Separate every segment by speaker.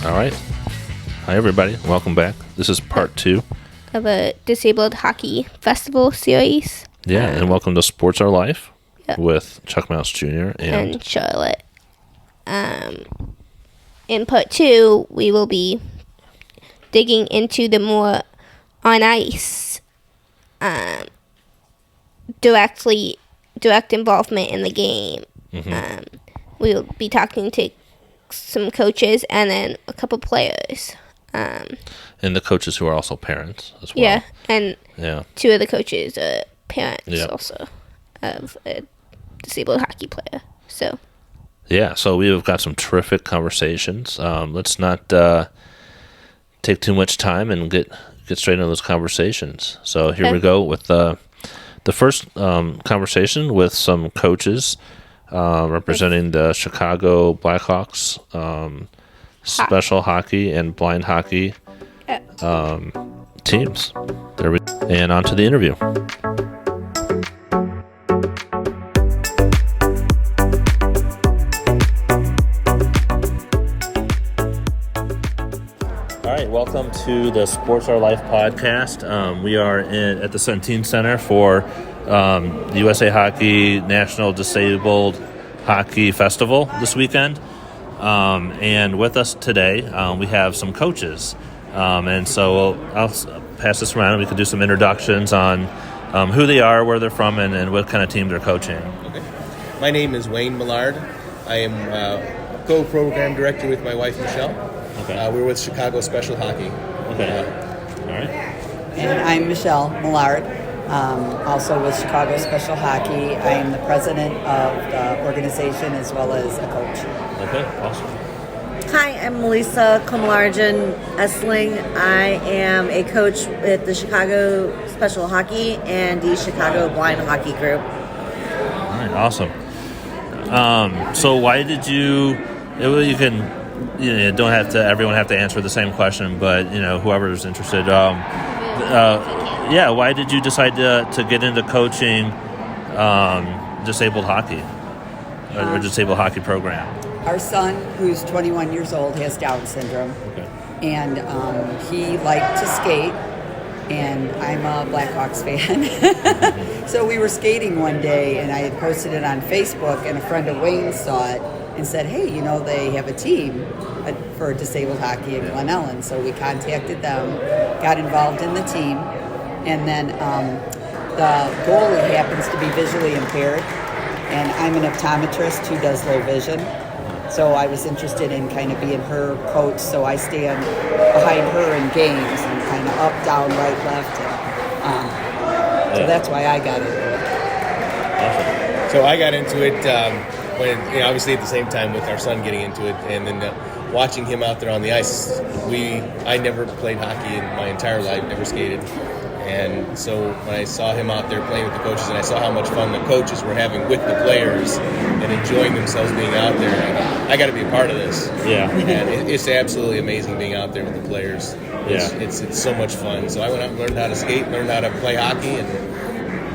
Speaker 1: All right. Hi, everybody. Welcome back. This is part 2
Speaker 2: of a disabled hockey festival series.
Speaker 1: Yeah, and welcome to Sports Our Life with Chuck Mouse Jr.
Speaker 2: and Charlotte. In part 2, we will be digging into the more on ice, direct involvement in the game.
Speaker 1: Mm-hmm.
Speaker 2: We'll be talking to some coaches and then a couple players.
Speaker 1: And the coaches who are also parents as well.
Speaker 2: Yeah, and 2 of the coaches are parents also of a disabled hockey player. So
Speaker 1: we've got some terrific conversations. Let's not take too much time and get straight into those conversations. So here we go with the first conversation with some coaches representing the Chicago Blackhawks special hockey and blind hockey teams. And on to the interview. All right, welcome to the Sports Our Life podcast. We are at the Centene Center for the USA Hockey National Disabled Hockey Festival this weekend. And with us today, we have some coaches. And so I'll pass this around and we can do some introductions on who they are, where they're from, and what kind of team they're coaching.
Speaker 3: Okay. My name is Wayne Millard. I am co-program director with my wife, Michelle.
Speaker 1: Okay.
Speaker 3: We're with Chicago Special Hockey.
Speaker 1: Okay. All right.
Speaker 4: And I'm Michelle Millard, also with Chicago Special Hockey. I am the president of the organization as well as a coach.
Speaker 1: Okay, awesome.
Speaker 5: Hi, I'm Malisa Komalarajun Essling. I am a coach with the Chicago Special Hockey and the Chicago Blind Hockey Group.
Speaker 1: All right, awesome. So why did you don't have to everyone have to answer the same question, but whoever's interested. Why did you decide to get into coaching disabled hockey or disabled hockey program?
Speaker 4: Our son, who's 21 years old, has Down syndrome, and he liked to skate, and I'm a Blackhawks fan. So we were skating one day, and I had posted it on Facebook, and a friend of Wayne saw it and said, hey, they have a team for disabled hockey in Glen Ellen. So we contacted them, got involved in the team, and then the goalie happens to be visually impaired, and I'm an optometrist who does low vision. So I was interested in kind of being her coach, so I stand behind her in games and kind of up, down, right, left. And, so that's why I got into it.
Speaker 1: Awesome.
Speaker 3: So I got into it when, obviously at the same time with our son getting into it, and then watching him out there on the ice. I never played hockey in my entire life, never skated. And so when I saw him out there playing with the coaches, and I saw how much fun the coaches were having with the players and enjoying themselves being out there, I got to be a part of this.
Speaker 1: Yeah.
Speaker 3: And it's absolutely amazing being out there with the players. It's so much fun. So I went out and learned how to skate, learned how to play hockey, and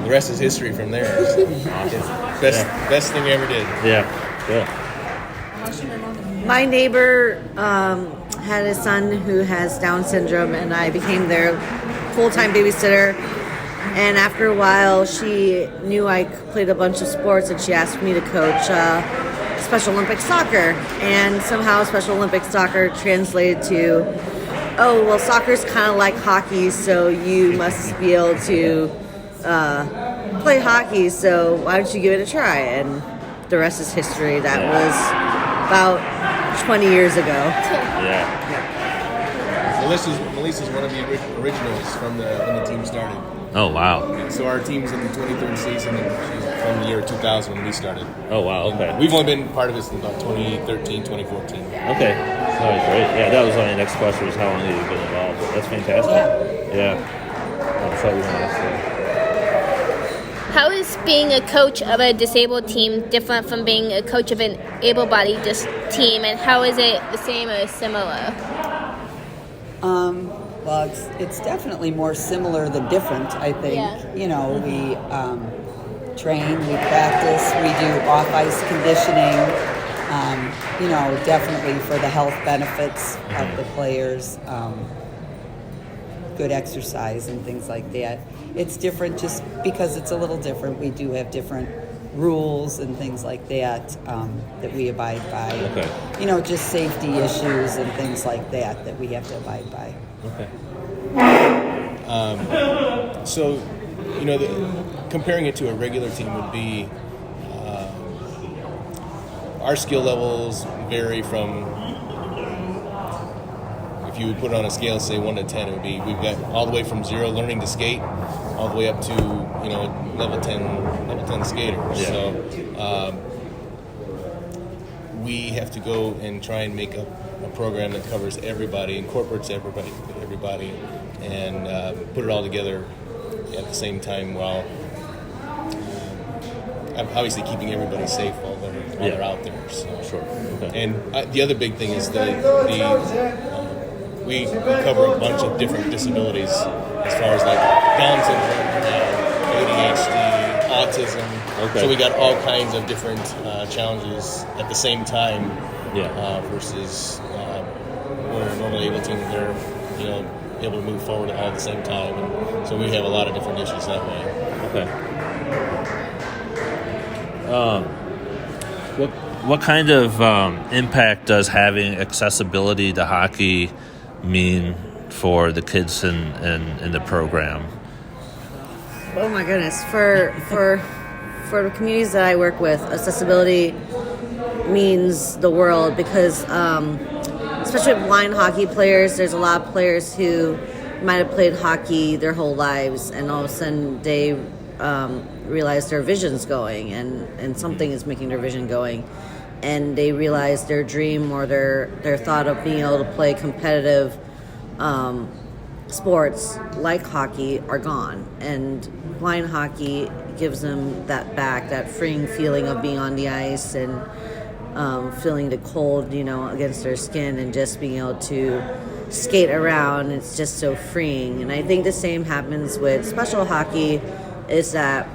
Speaker 3: the rest is history from there. Awesome. Best thing I ever did.
Speaker 1: Yeah. Cool.
Speaker 5: My neighbor had a son who has Down syndrome, and I became their full-time babysitter. And after a while, she knew I played a bunch of sports, and she asked me to coach Special Olympics soccer. And somehow Special Olympics soccer translated to, soccer's kind of like hockey, so you must be able to play hockey, so why don't you give it a try? And the rest is history. That was about 20 years ago.
Speaker 1: Yeah.
Speaker 3: Melissa's one of the originals from when the team started.
Speaker 1: Oh, wow.
Speaker 3: Yeah, so our team's in the 23rd season, and she's from the year 2000 when we started.
Speaker 1: Oh, wow. Okay.
Speaker 3: We've only been part of it since about 2013, 2014.
Speaker 1: Okay. All right, great. Yeah, that was my next question, was how long have you been involved? That's fantastic. Yeah. I'm sorry we wanted to say.
Speaker 2: How is being a coach of a disabled team different from being a coach of an able-bodied team, and how is it the same or similar?
Speaker 4: Well, it's definitely more similar than different, I think.
Speaker 2: Yeah.
Speaker 4: We train, we practice, we do off-ice conditioning, Definitely for the health benefits of the players, good exercise and things like that. It's different just because it's a little different. We do have different rules and things like that that we abide by.
Speaker 1: Okay.
Speaker 4: Just safety issues and things like that we have to abide by.
Speaker 1: Okay.
Speaker 3: So, comparing it to a regular team would be our skill levels vary from, if you would put it on a scale, say 1 to 10, it would be, we've got all the way from 0 learning to skate all the way up to, level 10 skaters.
Speaker 1: Yeah.
Speaker 3: So we have to go and try and make a program that covers everybody, incorporates everybody, and put it all together at the same time while obviously keeping everybody safe while they're out there. So.
Speaker 1: Sure. Okay.
Speaker 3: And the other big thing is we cover a bunch of different disabilities as far as like Down syndrome, ADHD, autism.
Speaker 1: Okay.
Speaker 3: So we got all kinds of different challenges at the same time.
Speaker 1: Yeah.
Speaker 3: Versus where normally able to they're able to move forward all at the same time. And so we have a lot of different issues that way.
Speaker 1: Okay. What kind of impact does having accessibility to hockey mean for the kids in the program?
Speaker 5: Oh my goodness! For the communities that I work with, accessibility means the world because, especially with blind hockey players, there's a lot of players who might have played hockey their whole lives, and all of a sudden they realize their vision's going, and something is making their vision going, and they realize their dream or their thought of being able to play competitive sports like hockey are gone, and blind hockey gives them that back, that freeing feeling of being on the ice and feeling the cold, against their skin, and just being able to skate around. It's just so freeing. And I think the same happens with special hockey, is that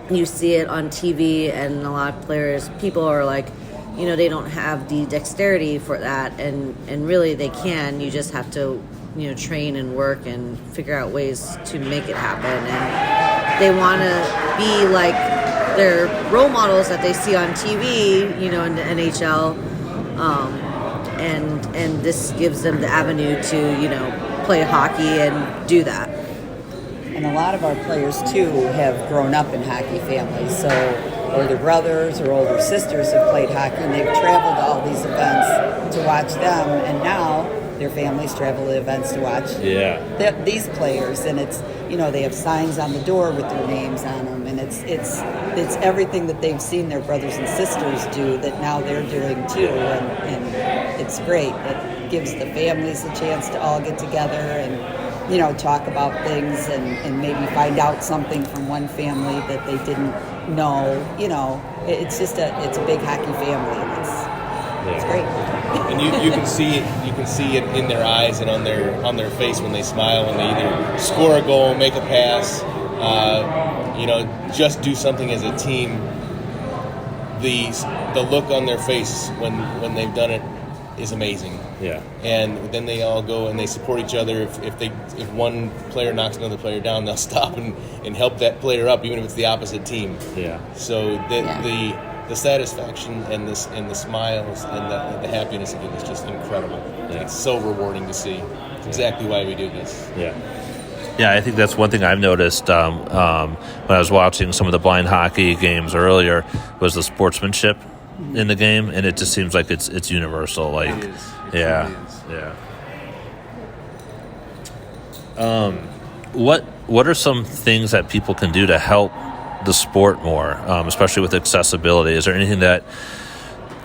Speaker 5: you see it on TV, and a lot of people are like, they don't have the dexterity for that, and really they can. You just have to, train and work and figure out ways to make it happen. And they want to be like their role models that they see on TV, in the NHL, and this gives them the avenue to, play hockey and do that.
Speaker 4: And a lot of our players, too, have grown up in hockey families. So older brothers or older sisters have played hockey, and they've traveled to all these events to watch them. And now their families travel to events to watch these players. And it's, they have signs on the door with their names on them. And it's everything that they've seen their brothers and sisters do that now they're doing, too. And it's great. It gives the families a chance to all get together and talk about things and maybe find out something from one family that they didn't know. It's just it's a big hockey family, and it's great.
Speaker 3: And you can see it in their eyes and on their face when they smile, when they either score a goal, make a pass, just do something as a team. The look on their face when they've done it is amazing.
Speaker 1: Yeah.
Speaker 3: And then they all go and they support each other. If one player knocks another player down, they'll stop and help that player up, even if it's the opposite team.
Speaker 1: Yeah.
Speaker 3: So the satisfaction and the smiles and the happiness of it is just incredible.
Speaker 1: Yeah.
Speaker 3: It's so rewarding to see. It's exactly why we do this.
Speaker 1: Yeah. Yeah, I think that's one thing I've noticed when I was watching some of the blind hockey games earlier was the sportsmanship in the game, and it just seems like it's universal. Like,
Speaker 3: it is. It
Speaker 1: yeah,
Speaker 3: really is.
Speaker 1: What are some things that people can do to help the sport more, especially with accessibility? Is there anything that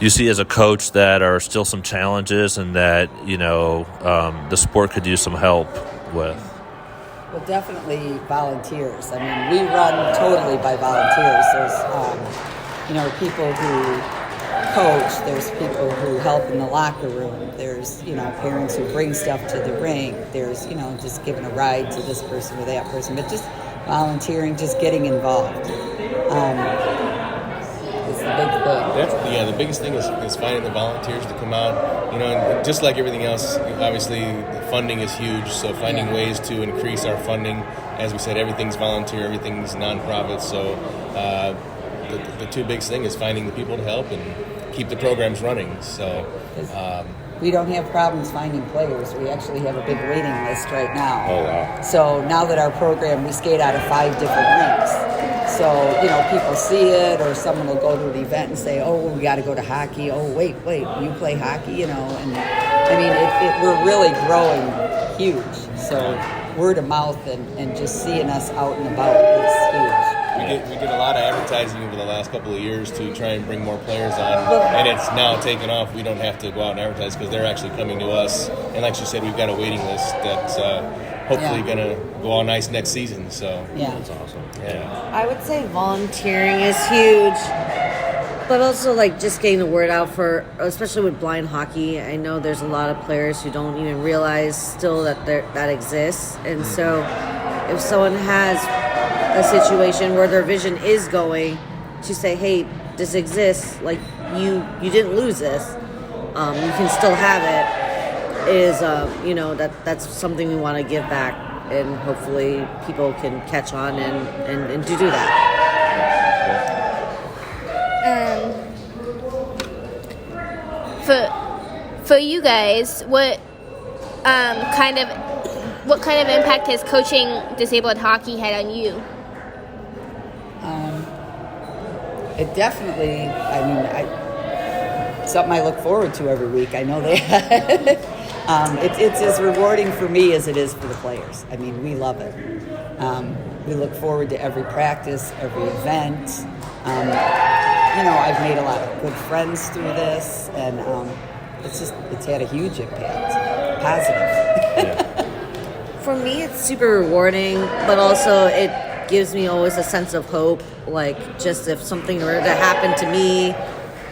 Speaker 1: you see as a coach that are still some challenges and that the sport could use some help with?
Speaker 4: Well, definitely volunteers. I mean, we run totally by volunteers. There's people who coach, there's people who help in the locker room, there's parents who bring stuff to the rink, there's just giving a ride to this person or that person, but just volunteering, just getting involved is the big thing.
Speaker 3: The biggest thing is finding the volunteers to come out. And just like everything else, obviously the funding is huge. So finding ways to increase our funding, as we said, everything's volunteer, everything's nonprofit. So the two biggest thing is finding the people to help and keep the programs running. So.
Speaker 4: We don't have problems finding players. We actually have a big waiting list right now.
Speaker 1: Oh, wow.
Speaker 4: So now that our program, we skate out of 5 different rinks. So, people see it, or someone will go to an event and say, oh, we got to go to hockey. Oh, wait, you play hockey, And I mean, we're really growing huge. So word of mouth and just seeing us out and about is huge.
Speaker 3: We did a lot of advertising over the last couple of years to try and bring more players on, and it's now taken off. We don't have to go out and advertise because they're actually coming to us. And like you said, we've got a waiting list that's hopefully going to go all nice next season. So
Speaker 4: that's
Speaker 1: awesome.
Speaker 3: Yeah.
Speaker 5: I would say volunteering is huge, but also just getting the word out for, especially with blind hockey. I know there's a lot of players who don't even realize still that exists, and so if someone has a situation where their vision is going, to say, hey, this exists, you didn't lose this, you can still have it, is that's something we want to give back, and hopefully people can catch on and do that.
Speaker 2: For you guys, what kind of impact has coaching disabled hockey had on you?
Speaker 4: It definitely, something I look forward to every week. I know that. It's as rewarding for me as it is for the players. I mean, we love it. We look forward to every practice, every event. I've made a lot of good friends through this, and it's had a huge impact, positive.
Speaker 5: For me, it's super rewarding, but also it gives me always a sense of hope. Just if something were to happen to me,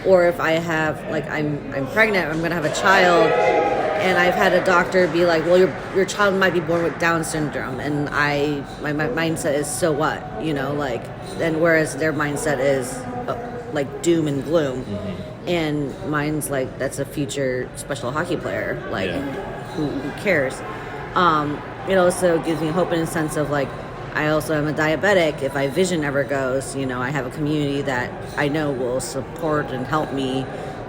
Speaker 5: or if I have, I'm pregnant, I'm going to have a child, and I've had a doctor be like, well, your child might be born with Down syndrome, and my mindset is, so what, and whereas their mindset is doom and gloom, and mine's that's a future special hockey player, who cares. It also gives me hope in a sense of I also am a diabetic. If my vision ever goes, I have a community that I know will support and help me,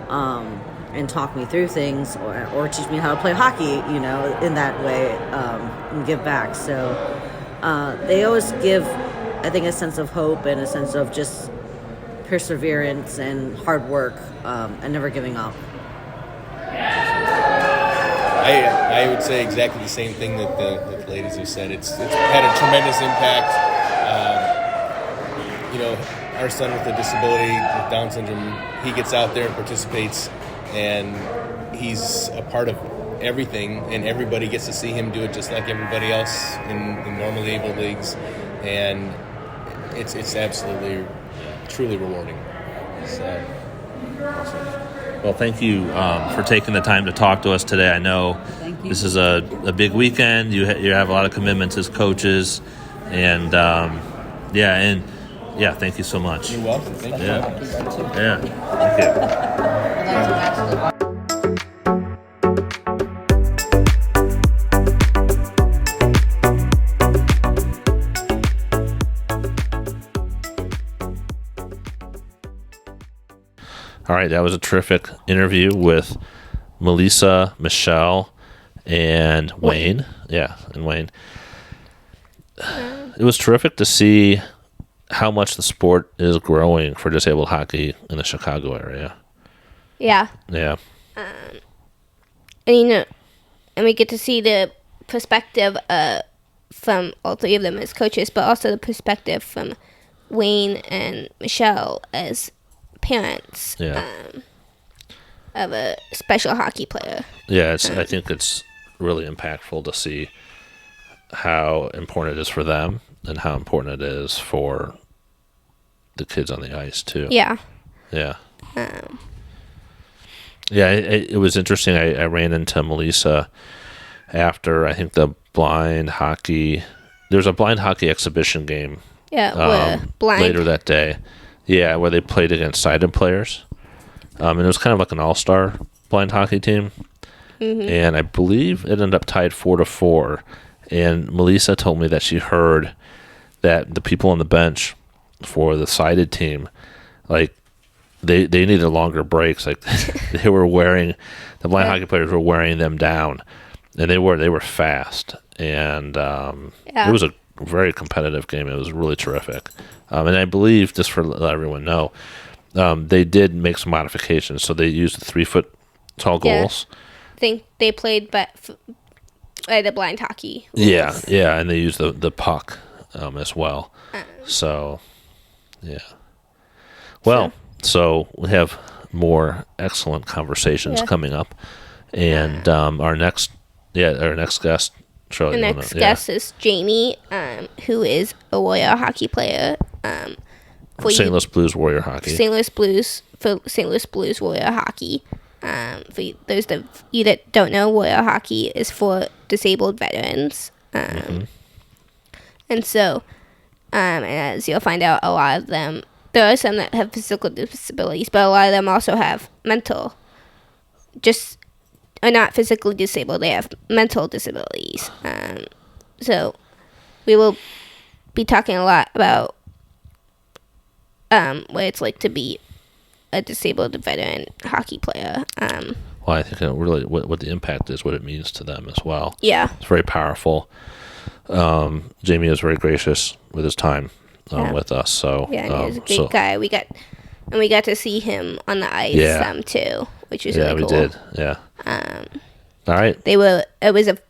Speaker 5: and talk me through things, or teach me how to play hockey, in that way, and give back. So they always give, I think, a sense of hope and a sense of just perseverance and hard work, and never giving up.
Speaker 3: I would say exactly the same thing that the ladies have said. It's had a tremendous impact. Our son with a disability, with Down syndrome, he gets out there and participates, and he's a part of everything, and everybody gets to see him do it just like everybody else in normally able leagues, and it's absolutely, truly rewarding. So.
Speaker 1: Awesome. Well, thank you for taking the time to talk to us today. I know this is a big weekend. You have a lot of commitments as coaches, and thank you so much.
Speaker 3: You're welcome. Thank you.
Speaker 1: Yeah, thank you. All right, that was a terrific interview with Malisa, Michelle, and Wayne. Yeah, and Wayne. It was terrific to see how much the sport is growing for disabled hockey in the Chicago area.
Speaker 2: Yeah.
Speaker 1: Yeah.
Speaker 2: And we get to see the perspective from all three of them as coaches, but also the perspective from Wayne and Michelle as parents of a special hockey player.
Speaker 1: Yeah, I think it's really impactful to see how important it is for them and how important it is for the kids on the ice too.
Speaker 2: Yeah.
Speaker 1: Yeah. It was interesting. I ran into Malisa after, I think, the blind hockey. There's a blind hockey exhibition game.
Speaker 2: Yeah, blind.
Speaker 1: Later that day. Yeah, where they played against sighted players. And it was kind of like an all-star blind hockey team. And I believe it ended up tied 4-4. And Malisa told me that she heard that the people on the bench for the sighted team, like, they needed longer breaks. Like, they were wearing, the blind hockey players were wearing them down. And they were fast. And it was a very competitive game. It was really terrific. And I believe, just for let everyone know, they did make some modifications. So they used the 3-foot tall goals.
Speaker 2: I think they played by the blind hockey
Speaker 1: Yeah,
Speaker 2: rules.
Speaker 1: and they used the puck as well. So, yeah. Well, so we have more excellent conversations coming up. And our next guest, Shirley.
Speaker 2: The next guest is Jamie, who is a Warrior hockey player.
Speaker 1: St. Louis Blues Warrior Hockey.
Speaker 2: St. Louis Blues Warrior Hockey. For those of you that don't know, Warrior Hockey is for disabled veterans. And so, and as you'll find out, a lot of them, there are some that have physical disabilities, but a lot of them also have mental, are not physically disabled, they have mental disabilities. So we will be talking a lot about what it's like to be a disabled veteran hockey player.
Speaker 1: Well, I think really what the impact is, what it means to them as well.
Speaker 2: Yeah.
Speaker 1: It's very powerful. Jamie is very gracious with his time with us. So
Speaker 2: yeah, and he's a great guy. We got to see him on the ice too, which was really cool.
Speaker 1: Yeah, we did. Yeah. All right.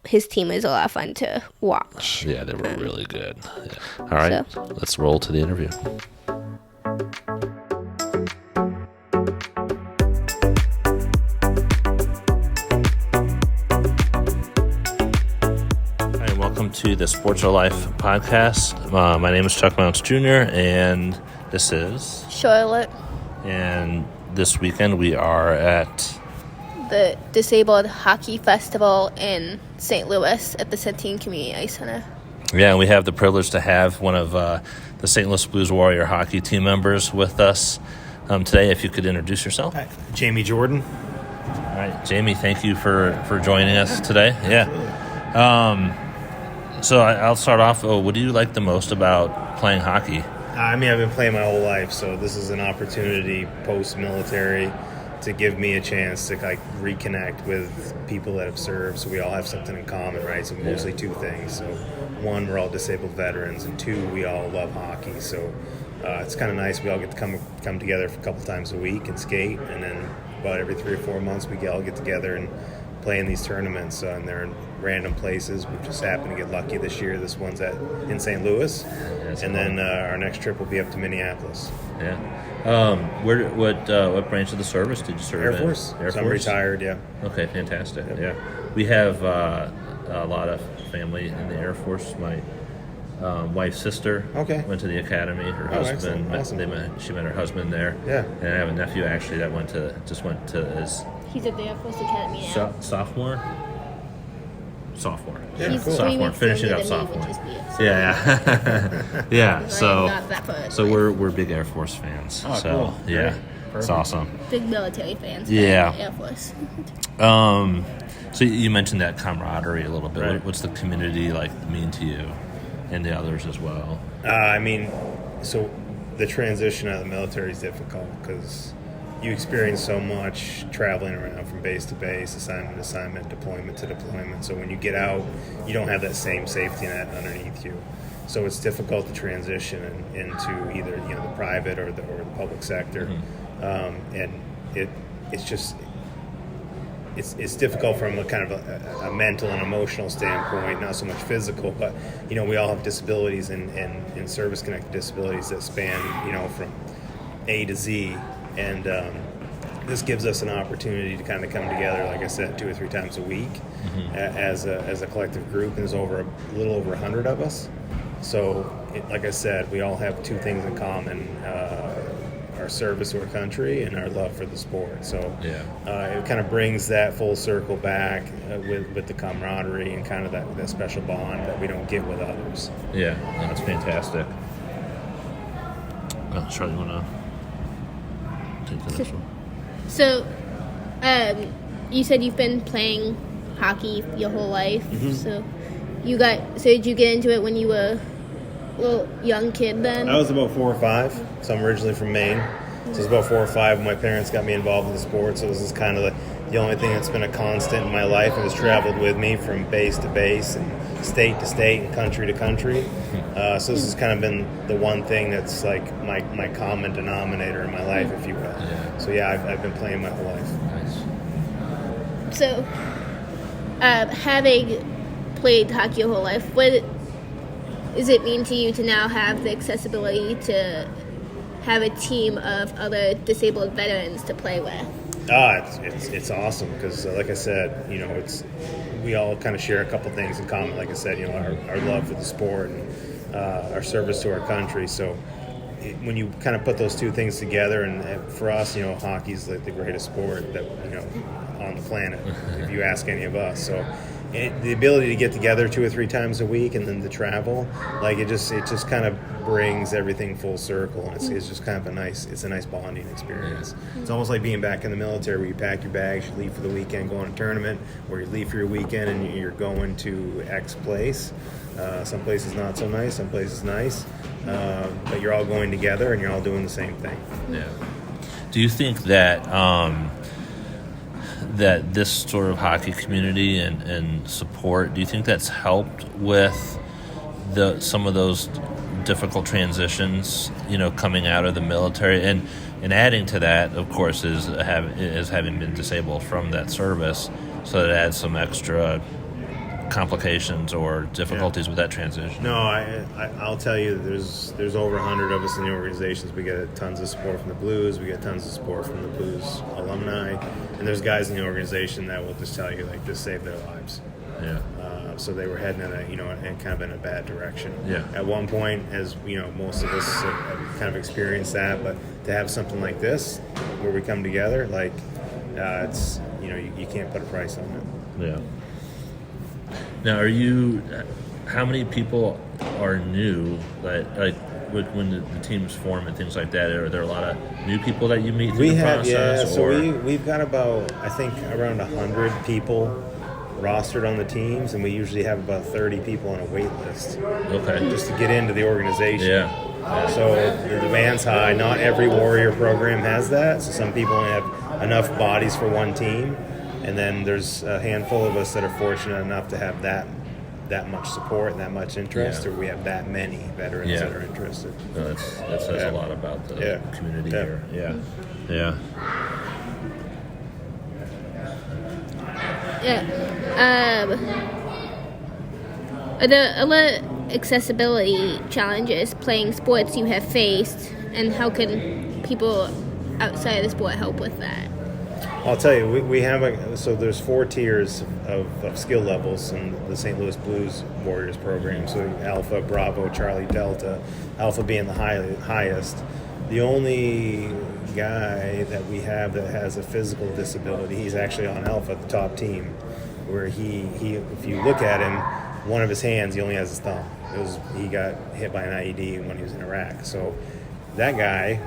Speaker 2: His team was a lot of fun to watch.
Speaker 1: Yeah, they were really good. Yeah. All right, let's roll to the interview. Hi, and welcome to the Sports Our Life podcast. My name is Chuck Mounts Jr., and this is
Speaker 2: Charlotte.
Speaker 1: And this weekend we are at
Speaker 2: the Disabled Hockey Festival in St. Louis at the Centene Community Ice Center.
Speaker 1: Yeah, and we have the privilege to have one of the St. Louis Blues Warrior hockey team members with us today. If you could introduce yourself.
Speaker 6: Hi, Jamie Jordan.
Speaker 1: All right, Jamie, thank you for joining us today. Yeah. So I'll start off. What do you like the most about playing hockey?
Speaker 6: I've been playing my whole life, so this is an opportunity post-military to give me a chance to reconnect with people that have served, so we all have something in common, right? So mostly two things. So one, we're all disabled veterans, and two, we all love hockey. So it's kind of nice. We all get to come together for a couple times a week and skate, and then about every 3 or 4 months we all get together and play in these tournaments, and they're in random places. We've just happened to get lucky this year. This one's in St. Louis, and then our next trip will be up to Minneapolis.
Speaker 1: Yeah. What branch of the service did you serve
Speaker 6: Air
Speaker 1: in?
Speaker 6: Force.
Speaker 1: Air
Speaker 6: So
Speaker 1: Force?
Speaker 6: I'm retired, yeah.
Speaker 1: Okay, fantastic.
Speaker 6: Yep.
Speaker 1: Yeah. We have a lot of family in the Air Force. My wife's sister went to the academy. Her husband,
Speaker 6: awesome.
Speaker 1: she met her husband there.
Speaker 6: Yeah.
Speaker 1: And I have a nephew actually that just went to his
Speaker 2: He's at the Air Force Academy now.
Speaker 1: sophomore.
Speaker 6: Yeah,
Speaker 2: He's
Speaker 6: cool.
Speaker 2: 3
Speaker 1: Sophomore,
Speaker 2: weeks
Speaker 1: finishing
Speaker 2: younger
Speaker 1: up
Speaker 2: than me,
Speaker 1: sophomore.
Speaker 2: which is weird.
Speaker 1: Yeah. Yeah.
Speaker 2: I'm not that far.
Speaker 1: So we're big Air Force fans.
Speaker 6: Oh,
Speaker 1: so
Speaker 6: cool.
Speaker 1: yeah,
Speaker 6: Great.
Speaker 1: it's
Speaker 6: Perfect.
Speaker 1: awesome.
Speaker 2: Big military fans.
Speaker 1: Yeah.
Speaker 2: Air Force.
Speaker 1: So you mentioned that camaraderie a little bit.
Speaker 6: Right.
Speaker 1: What's the community mean to you, and the others as well?
Speaker 6: So the transition out of the military is difficult because you experience so much traveling around from base to base, assignment to assignment, deployment to deployment. So when you get out, you don't have that same safety net underneath you. So it's difficult to transition into either the private or the public sector, and it's difficult from a kind of a mental and emotional standpoint, not so much physical. But we all have disabilities and service-connected disabilities that span from A to Z. And this gives us an opportunity to kind of come together, like I said, 2 or 3 times a week as a collective group. And there's a little over 100 of us. So, like I said, we all have 2 things in common: our service to our country and our love for the sport. So it kind of brings that full circle back with the camaraderie and kind of that special bond that we don't get with others.
Speaker 1: Yeah, that's fantastic. Charlie, you want to? take the next one.
Speaker 2: So, you said you've been playing hockey your whole life.
Speaker 6: Mm-hmm.
Speaker 2: So did you get into it when you were a little young kid then?
Speaker 6: I was about 4 or 5, so I'm originally from Maine. So it was about 4 or 5 when my parents got me involved in the sport. So this is kind of the only thing that's been a constant in my life and has traveled with me from base to base and state to state and country to country. So this has kind of been the one thing that's like my common denominator in my life, if you will.
Speaker 1: Yeah.
Speaker 6: So yeah, I've been playing my whole life.
Speaker 1: Nice.
Speaker 2: So, having played hockey your whole life, what does it mean to you to now have the accessibility to have a team of other disabled veterans to play with?
Speaker 6: It's awesome because, like I said, we all kind of share a couple things in common. Like I said, our love for the sport and our service to our country. So when you kind of put those two things together, and for us, hockey's like the greatest sport that on the planet, if you ask any of us. So the ability to get together 2 or 3 times a week and then to travel, like it just kind of brings everything full circle, and it's just kind of a nice bonding experience. It's almost like being back in the military where you pack your bags, you leave for the weekend, go on a tournament, or you leave for your weekend and you're going to X place. Some places not so nice, some places nice, but you're all going together and you're all doing the same thing.
Speaker 1: Yeah. Do you think that that this sort of hockey community and support, do you think that's helped with some of those difficult transitions, coming out of the military? And adding to that, of course, is having been disabled from that service, so that adds some extra complications or difficulties with that transition.
Speaker 6: No, I'll tell you, there's over 100 of us in the organizations. We get tons of support from the Blues. We get tons of support from the Blues alumni, and there's guys in the organization that will just tell you, like, this saved their lives.
Speaker 1: Yeah.
Speaker 6: So they were heading in kind of in a bad direction.
Speaker 1: Yeah.
Speaker 6: At one point, as most of us have kind of experienced that, but to have something like this where we come together, like, it's you can't put a price on it.
Speaker 1: Yeah. Now, how many people are new, like when the teams form and things like that? Are there a lot of new people that you meet through the process?
Speaker 6: We've got about, I think, around 100 people rostered on the teams, and we usually have about 30 people on a wait list.
Speaker 1: Okay.
Speaker 6: Just to get into the organization.
Speaker 1: Yeah.
Speaker 6: So the demand's high. Not every Warrior program has that, so some people only have enough bodies for one team. And then there's a handful of us that are fortunate enough to have that much support and that much interest, or we have that many veterans that are interested.
Speaker 1: No, that says a lot about the community here. Yeah. Yeah.
Speaker 2: Are there other accessibility challenges playing sports you have faced, and how can people outside of the sport help with that?
Speaker 6: I'll tell you, we have so there's 4 tiers of skill levels in the St. Louis Blues Warriors program. So Alpha, Bravo, Charlie, Delta, Alpha being the highest. The only guy that we have that has a physical disability, he's actually on Alpha, the top team, where he if you look at him, one of his hands, he only has his thumb. He got hit by an IED when he was in Iraq. So that guy,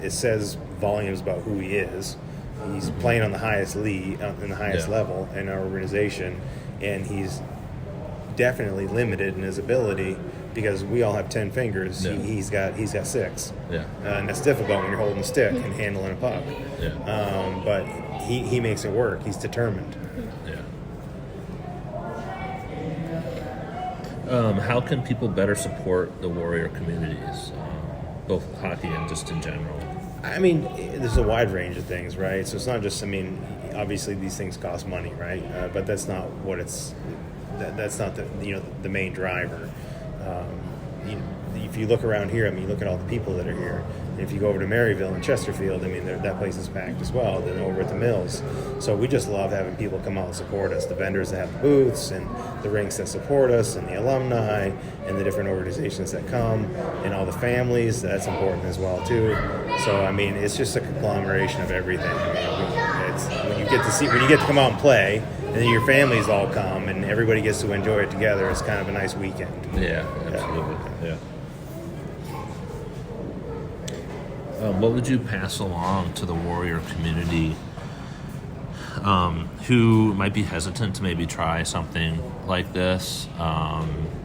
Speaker 6: it says volumes about who he is. He's playing on the highest league, in the highest level in our organization, and he's definitely limited in his ability because we all have 10 fingers.
Speaker 1: Yeah.
Speaker 6: He's got 6.
Speaker 1: Yeah.
Speaker 6: And that's difficult when you're holding a stick and handling a puck.
Speaker 1: Yeah.
Speaker 6: But he makes it work. He's determined.
Speaker 1: How can people better support the Warrior communities, both hockey and just in general?
Speaker 6: I mean, there's a wide range of things, right? So it's not just, obviously these things cost money, right? But that's not what that's not the main driver. If you look around here, you look at all the people that are here. And if you go over to Maryville and Chesterfield, that place is packed as well. Then over at the Mills. So we just love having people come out and support us. The vendors that have the booths and the rinks that support us and the alumni and the different organizations that come and all the families, that's important as well too. So, it's just a conglomeration of everything. It's when you get to come out and play, and then your families all come and everybody gets to enjoy it together. It's kind of a nice weekend.
Speaker 1: Yeah, absolutely. Yeah. what would you pass along to the Warrior community who might be hesitant to maybe try something like this?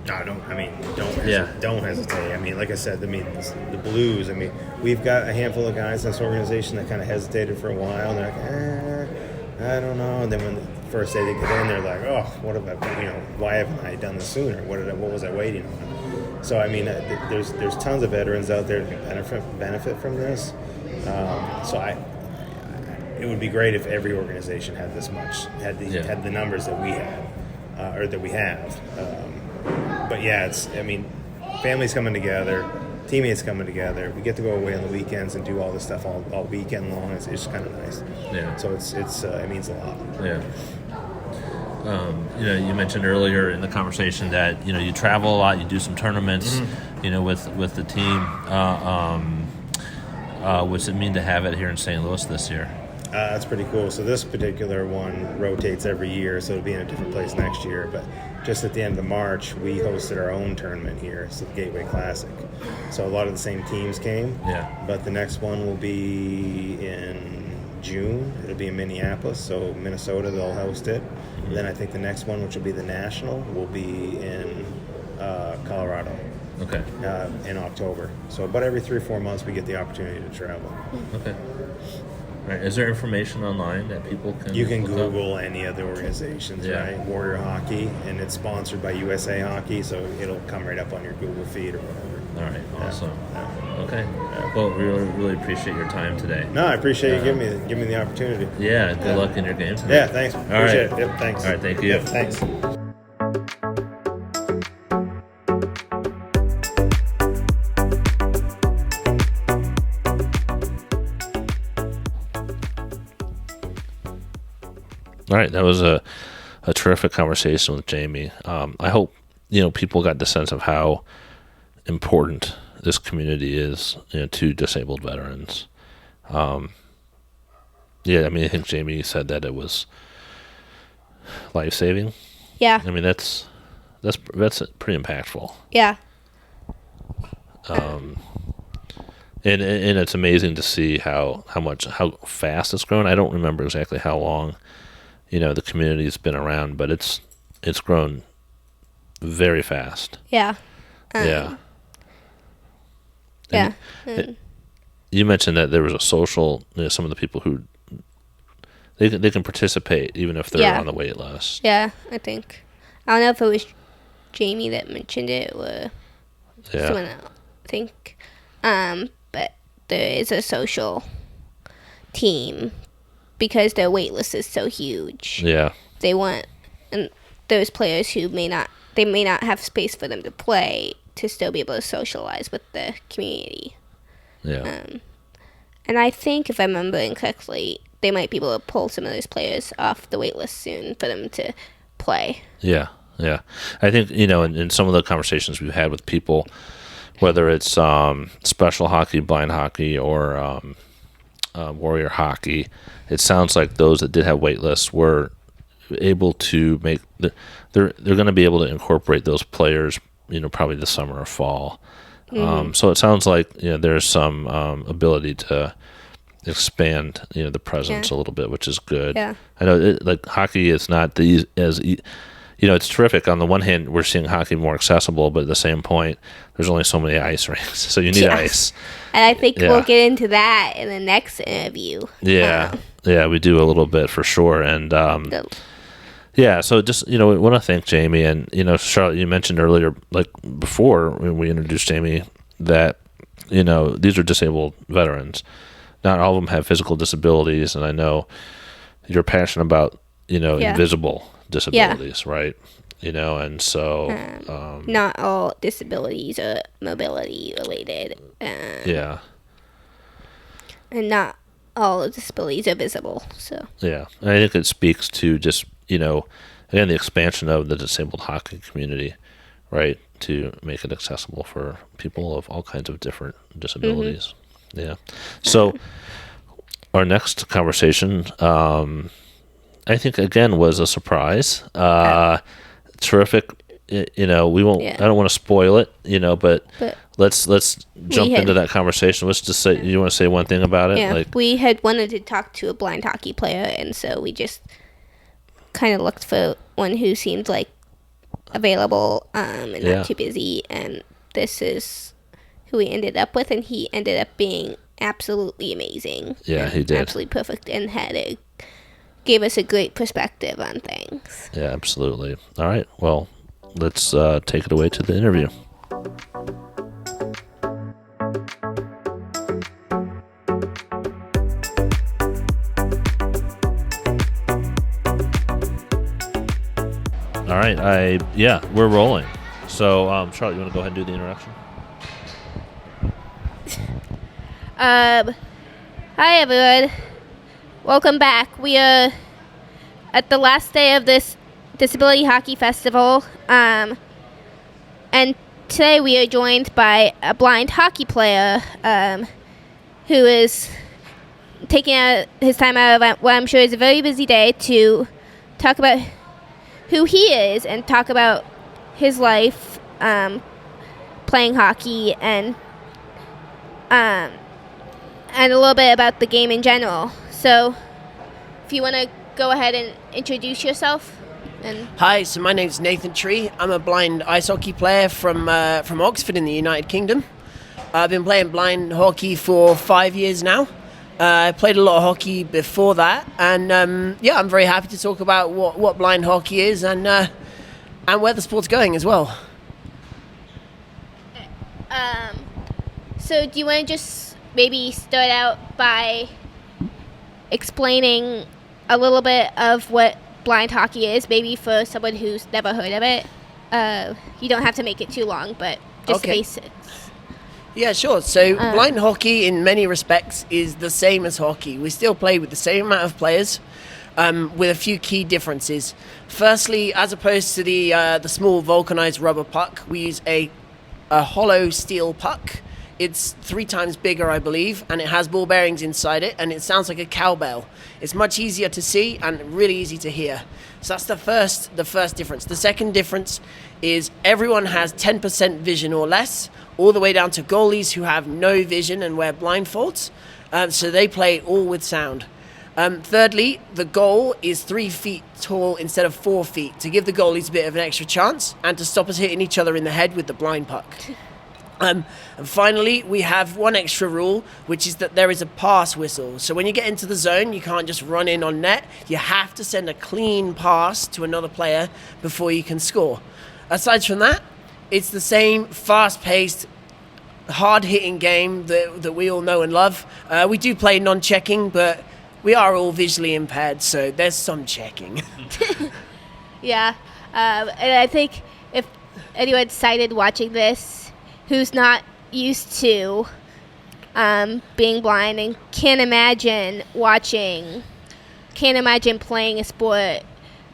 Speaker 6: Don't hesitate. I mean, like I said, the Blues. I mean, we've got a handful of guys in this organization that kind of hesitated for a while. And they're like, I don't know. And then when the first day they get in, they're like, oh, what have I? Why haven't I done this sooner? What was I waiting on? So I mean, there's tons of veterans out there that can benefit from this. It would be great if every organization had this much, had the numbers that we had, or that we have. But yeah, families coming together, teammates coming together. We get to go away on the weekends and do all this stuff all weekend long. It's just kind of nice. Yeah. So it means a lot.
Speaker 1: Yeah. You mentioned earlier in the conversation that you travel a lot, you do some tournaments, with the team. What's it mean to have it here in St. Louis this year?
Speaker 6: That's pretty cool. So this particular one rotates every year, so it'll be in a different place next year. But just at the end of March, we hosted our own tournament here. It's the Gateway Classic. So a lot of the same teams came. Yeah. But the next one will be in June. It'll be in Minneapolis, so Minnesota, they'll host it. Mm-hmm. Then I think the next one, which will be the National, will be in Colorado. Okay. In October. So about every 3 or 4 months, we get the opportunity to travel.
Speaker 1: Okay. Right. Is there information online that people can?
Speaker 6: You can Google any of the organizations, right? Warrior Hockey, and it's sponsored by USA Hockey, so it'll come right up on your Google feed or whatever.
Speaker 1: All right, awesome. Yeah. Okay. Well, we really appreciate your time today.
Speaker 6: No, I appreciate you giving me the opportunity.
Speaker 1: Yeah. Good luck in your game tonight.
Speaker 6: Yeah. Thanks. Appreciate it. Yep. Thanks.
Speaker 1: All right. Thank you.
Speaker 6: Yep, thanks.
Speaker 1: All right, that was a terrific conversation with Jamie. I hope people got the sense of how important this community is to disabled veterans. I think Jamie said that it was life-saving.
Speaker 2: Yeah.
Speaker 1: I mean that's pretty impactful.
Speaker 2: Yeah.
Speaker 1: And it's amazing to see how fast it's grown. I don't remember exactly how long the community's been around, but it's grown very fast.
Speaker 2: Yeah.
Speaker 1: Yeah. You mentioned that there was a social. Some of the people who they can participate even if they're on the wait list.
Speaker 2: Yeah, I think. I don't know if it was Jamie that mentioned it or someone else. I think. But there is a social team. Because their wait list is so huge. Yeah. They want and those players who may not have space for them to play to still be able to socialize with the community. Yeah. And I think if I'm remembering correctly, they might be able to pull some of those players off the wait list soon for them to play. Yeah. Yeah. I think, in some of the conversations we've had with people, whether it's special hockey, blind hockey, or Warrior Hockey, it sounds like those that did have wait lists were able to make they're going to be able to incorporate those players probably this summer or fall. So it sounds like there's some ability to expand the presence a little bit, which is good. I know hockey is not it's terrific. On the one hand, we're seeing hockey more accessible, but at the same point, there's only so many ice rinks, so you need ice. And I think we'll get into that in the next interview. Yeah, we do a little bit for sure. And so just we want to thank Jamie and Charlotte. You mentioned earlier, before when we introduced Jamie, that these are disabled veterans. Not all of them have physical disabilities, and I know you're passionate about invisible disabilities, right? And so not all disabilities are mobility related. And not all disabilities are visible. So
Speaker 1: and I think it speaks to just again the expansion of the disabled hockey community, right? To make it accessible for people of all kinds of different disabilities. So our next conversation, I think again was a surprise. Terrific, we won't.
Speaker 2: Yeah.
Speaker 1: I don't want to spoil it, but
Speaker 2: But
Speaker 1: let's jump into that conversation. Let's just say, you want to say one thing about it?
Speaker 2: yeah, we had wanted to talk to a blind hockey player, and so we just kind of looked for one who seemed like available and not too busy, and this is who we ended up with, and he ended up being absolutely amazing.
Speaker 1: Yeah, he did.
Speaker 2: Absolutely perfect, and gave us a great perspective on things.
Speaker 1: Yeah, absolutely. All right, well, let's take it away to the interview. All right, we're rolling. So, Charlotte, you want to go ahead and do the introduction?
Speaker 2: Hi everyone. Welcome back. We are at the last day of this Disability Hockey Festival. And today we are joined by a blind hockey player who is taking his time out of what I'm sure is a very busy day to talk about who he is and talk about his life playing hockey and a little bit about the game in general. So if you want to go ahead and introduce yourself.
Speaker 7: Hi, so my name's Nathan Tree. I'm a blind ice hockey player from Oxford in the United Kingdom. I've been playing blind hockey for 5 years now. I played a lot of hockey before that, and I'm very happy to talk about what blind hockey is and where the sport's going as well.
Speaker 2: So do you want to just maybe start out by explaining a little bit of what blind hockey is, maybe for someone who's never heard of it? You don't have to make it too long, but just the basics.
Speaker 7: Yeah, sure. So blind hockey in many respects is the same as hockey. We still play with the same amount of players, with a few key differences. Firstly, as opposed to the small vulcanized rubber puck, we use a hollow steel puck. It's 3 times bigger, I believe, and it has ball bearings inside it, and it sounds like a cowbell. It's much easier to see and really easy to hear. So that's the first difference. The second difference is everyone has 10% vision or less, all the way down to goalies who have no vision and wear blindfolds. So they play all with sound. Thirdly, the goal is 3 feet tall instead of 4 feet to give the goalies a bit of an extra chance and to stop us hitting each other in the head with the blind puck. And finally, we have one extra rule, which is that there is a pass whistle. So when you get into the zone, you can't just run in on net. You have to send a clean pass to another player before you can score. Aside from that, it's the same fast-paced, hard-hitting game that we all know and love. We do play non-checking, but we are all visually impaired, so there's some checking.
Speaker 2: Yeah, and I think if anyone excited watching this who's not used to being blind and can't imagine playing a sport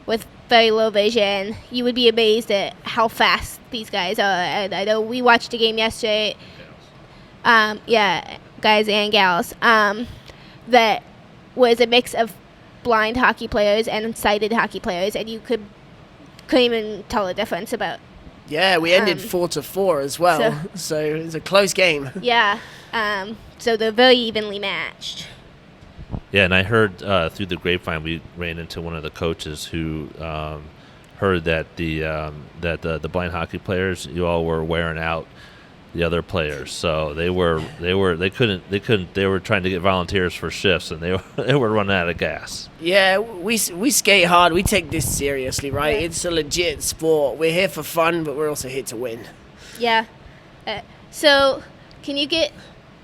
Speaker 2: with very low vision, you would be amazed at how fast these guys are. And I know we watched a game yesterday, guys and gals, that was a mix of blind hockey players and sighted hockey players, and you couldn't even tell the difference about.
Speaker 7: Yeah, we ended 4-4 as well, so it was a close game.
Speaker 2: Yeah, so they're very evenly matched.
Speaker 1: Yeah, and I heard through the grapevine, we ran into one of the coaches who heard that the blind hockey players, you all were wearing out the other players. So they were trying to get volunteers for shifts, and they were running out of gas.
Speaker 7: Yeah, we skate hard. We take this seriously, right? Yeah. It's a legit sport. We're here for fun, but we're also here to win.
Speaker 2: Yeah. So can you get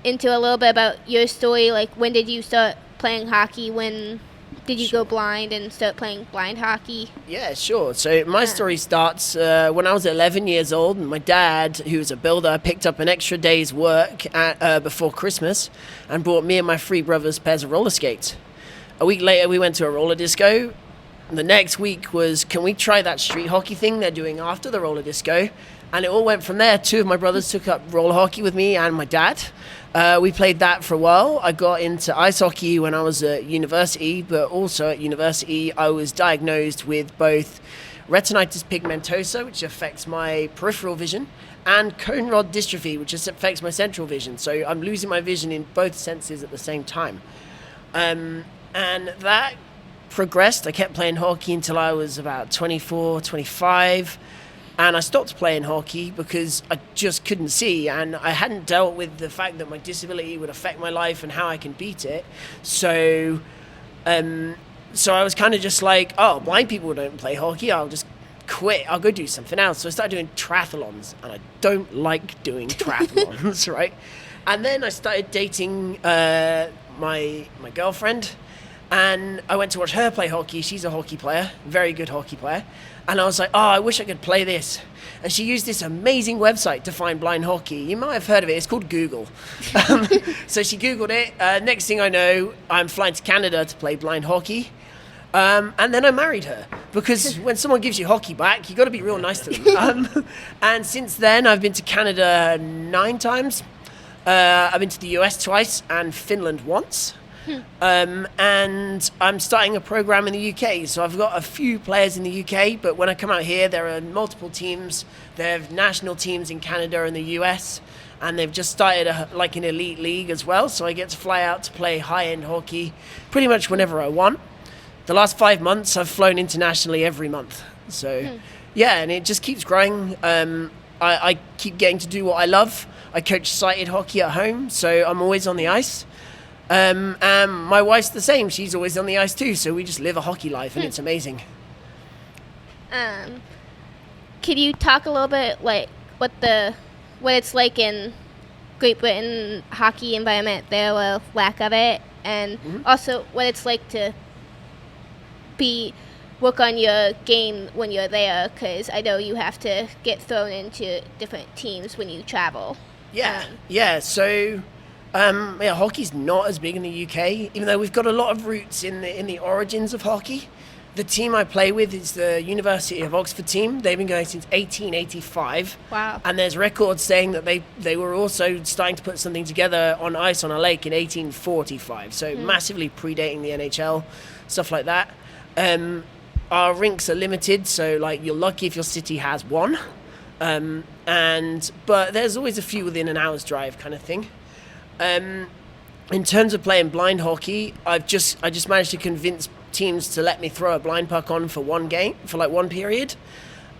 Speaker 2: into a little bit about your story? Like, when did you start playing hockey? When did you go blind and start playing blind hockey?
Speaker 7: Yeah, sure. So my story starts when I was 11 years old, and my dad, who was a builder, picked up an extra day's work before Christmas and brought me and my 3 brothers pairs of roller skates. A week later, we went to a roller disco. The next week was, can we try that street hockey thing they're doing after the roller disco? And it all went from there. 2 of my brothers took up roller hockey with me and my dad. We played that for a while. I got into ice hockey when I was at university, but also at university I was diagnosed with both retinitis pigmentosa, which affects my peripheral vision, and cone rod dystrophy, which affects my central vision. So I'm losing my vision in both senses at the same time. And that progressed. I kept playing hockey until I was about 24, 25. And I stopped playing hockey because I just couldn't see, and I hadn't dealt with the fact that my disability would affect my life and how I can beat it. So I was kind of just like, oh, blind people don't play hockey. I'll just quit. I'll go do something else. So I started doing triathlons, and I don't like doing triathlons, right? And then I started dating my girlfriend, and I went to watch her play hockey. She's a hockey player, very good hockey player. And I was like, oh, I wish I could play this. And she used this amazing website to find blind hockey. You might have heard of it. It's called Google. So she Googled it. Next thing I know, I'm flying to Canada to play blind hockey. And then I married her. Because when someone gives you hockey back, you got to be real nice to them. And since then, I've been to Canada 9 times. I've been to the US twice and Finland once. And I'm starting a program in the UK, so I've got a few players in the UK, but when I come out here, there are multiple teams. They have national teams in Canada and the US, and they've just started an elite league as well, so I get to fly out to play high-end hockey pretty much whenever I want. The last 5 months, I've flown internationally every month. So, yeah, and it just keeps growing. I keep getting to do what I love. I coach sighted hockey at home, so I'm always on the ice. And my wife's the same. She's always on the ice too, so we just live a hockey life, and it's amazing.
Speaker 2: Could you talk a little bit like what it's like in Great Britain hockey environment there, or lack of it, and also what it's like to work on your game when you're there, because I know you have to get thrown into different teams when you travel.
Speaker 7: So hockey's not as big in the UK, even though we've got a lot of roots in the origins of hockey. The team I play with is the University of Oxford team. They've been going since 1885.
Speaker 2: Wow.
Speaker 7: And there's records saying that they were also starting to put something together on ice on a lake in 1845. So massively predating the NHL, stuff like that. Our rinks are limited, so like you're lucky if your city has one. But there's always a few within an hour's drive kind of thing. In terms of playing blind hockey, I just managed to convince teams to let me throw a blind puck on for one game, for like one period.